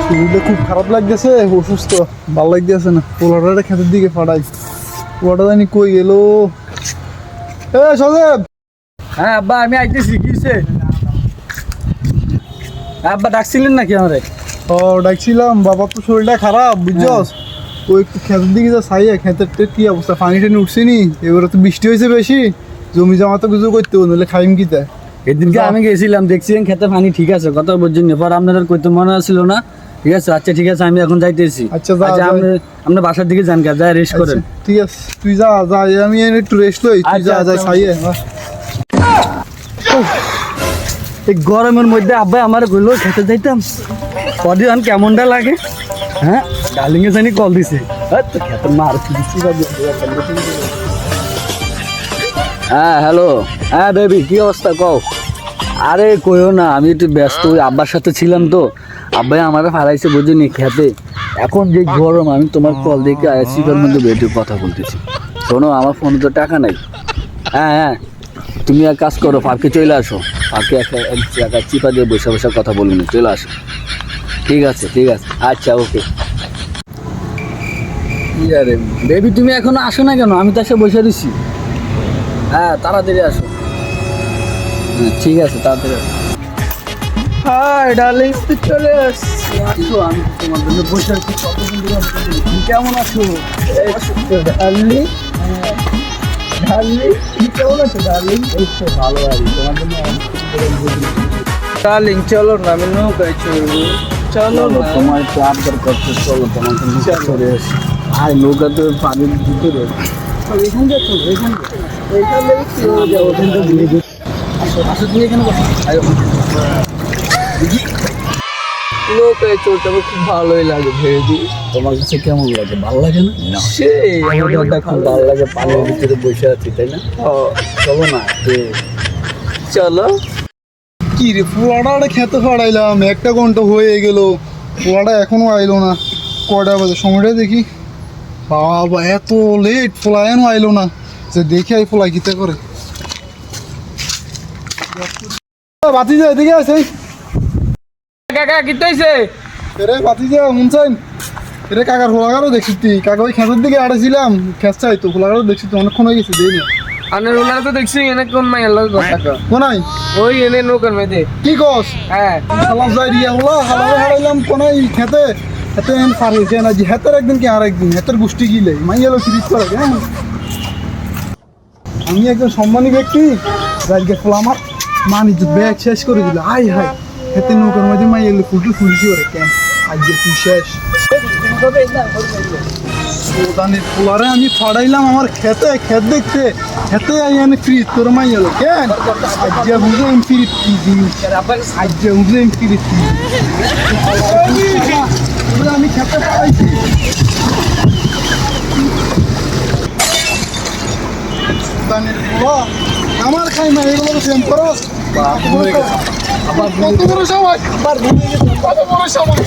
শরীরটা খুব খারাপ লাগতেছে, অসুস্থ, ভালো লাগতেছে না। পোলাটা খেতের দিকে ফাটাই, পোলাটা জানি কই গেল। এ সজেব। হ্যাঁ আব্বা, আমি আইতেছি। কিসে আব্বা ডাকছিলেন নাকি আমারে? ও ডাকছিলাম, বাবার তো শরীরটা খারাপ বুঝছস। ওই একটু খেতের দিকে যা চাইয়া, খেতের কি অবস্থা, পানি টানি উঠছে নি। এবারে তো বৃষ্টি হয়েছে বেশি, জমি জমা তো কিছু করতে নাহলে খাইম কি তাই। এদিনকে আমি গেছিলাম, দেখছিলেন খেতে পানি ঠিক আছে, কথা বলছেন পর আপনার কইতে মনে ছিল না। ঠিক আছে, আচ্ছা ঠিক আছে, আমি এখন যাইতেছি। আচ্ছা যা, আপনার বাসার দিকে যান, যা রেস্ট করেন। ঠিক আছে তুই যা যা, আমি একটু রেস্ট লই, তুই যা যা চাইয়া। এই গরমের মধ্যে আব্বাই আমার কইলো খেতে যাইতাম, কদিন কেমনটা লাগে। হ্যাঁ, ডার্লিং এ জানি কল দিছে, খেতে মার দিচ্ছি। হ্যাঁ হ্যালো, হ্যাঁ বেবি, কি অবস্থা কও? আরে কইও না, আমি একটু ব্যস্ত, ওই আব্বার সাথে ছিলাম তো। আব্বাই আমাকে ফারাইছে বুঝিনি খেতে। এখন যে গরম, আমি তোমার কল দেখে সিটার মধ্যে বেটে কথা বলতেছি। শোনো, আমার ফোনে তো টাকা নাই। হ্যাঁ হ্যাঁ, তুমি এক কাজ করো, পার্কে চলে আসো। পার্কে একটা জায়গায় চিপা দিয়ে বসে বসে কথা বলুন, চলে আসো। ঠিক আছে ঠিক আছে, আচ্ছা ওকে। কি আরে বেবি, তুমি এখনো আসো না কেন? আমি তো এসে বসে দিচ্ছি। হ্যাঁ তাড়াতাড়ি আসো। হ্যাঁ ঠিক আছে, তাড়াতাড়ি আসো। হাই ডার্লিং, তুই চলে আসছি। আসো, আমি তোমার জন্য বসে আছি। কতদিন ধরে তুমি কেমন আছো? ডার্লিং, ডার্লিং তুই কেমন আছো ডার্লিং? এই তো ভালো আছি, তোমার জন্য ডার্লিং চলো না, আমি নৌকায় চলবো। চলো না, তোমার একটু আবদার করতে, চলো তোমার জন্য চলে আসি। আর নৌকা তো পানির ভিতরে, এখান দিয়ে চলো, এখান তুমি এখানে বসো। নৌকায় চলতে আমার খুব ভালোই লাগে ভেবে। তোমার কাছে কেমন লাগে? ভালো লাগে না? সেই আমারটা খুব ভালো লাগে, পানির ভিতরে বসে আছি, তাই না? চলো না চলো। কি রে, পোলাটা খেতে পাড়াইলাম, 1 ঘন্টা হয়ে গেল, পোলাটা এখনো আইলো না। কয়টা বাজে সময়টা দেখি, বাবা এত লেট, পোলা এখনো আইলো না। যে দেখি আই পোলা কিতে করে। বাতি যা এদিকে আছে। কাকা কি হইছে? এরে বাতি যা শুনছেন? এরে কাকার পোলাগারও দেখছি তুই, কাকা ওই খেতের দিকে আড়েছিলাম, খেত চাই তো, পোলাগারও দেখছি তো, অনেকক্ষণ হয়ে গেছে দেই না। আনে রোলার তো দেখছি এনে কোন মাইয়ার লগে কথা কয় কোনাই ওই এনে নৌকার মধ্যে কি কস? হ্যাঁ সালাম যাই রিয়া হলা হালারে হারাইলাম কোনাই খেতে। এত এন পারে যে না, যে হেতের একদিন কি আর একদিন হেতের গোষ্ঠী গিলে মাইয়ালো ফিরিজ করে। হ্যাঁ, আমি একজন সম্মানী ব্যক্তি, আজকে ফলা আমার মান ইজ্জত ব্যাগ শেষ করে দিল। আই হাই, হেতে নৌকার মধ্যে মাইয়ালো ফুলটু ফুলছি ওরে কেন আজকে তুই শেষ। প্রধানের পোলারে আমি ফাড়াইলাম আমার খেতে, খেত দেখতে খেতে আইয়ানে ফ্রিজ তোর মাইয়ালো কেন আজকে বুঝলাম ফ্রিজ কি জিনিস, আজকে বুঝলাম ফ্রিজ কি আমি খেতে পাইছি। আমার খাই না এগুলো সেম করো। কত বড় সবাই, কত বড় সবাই।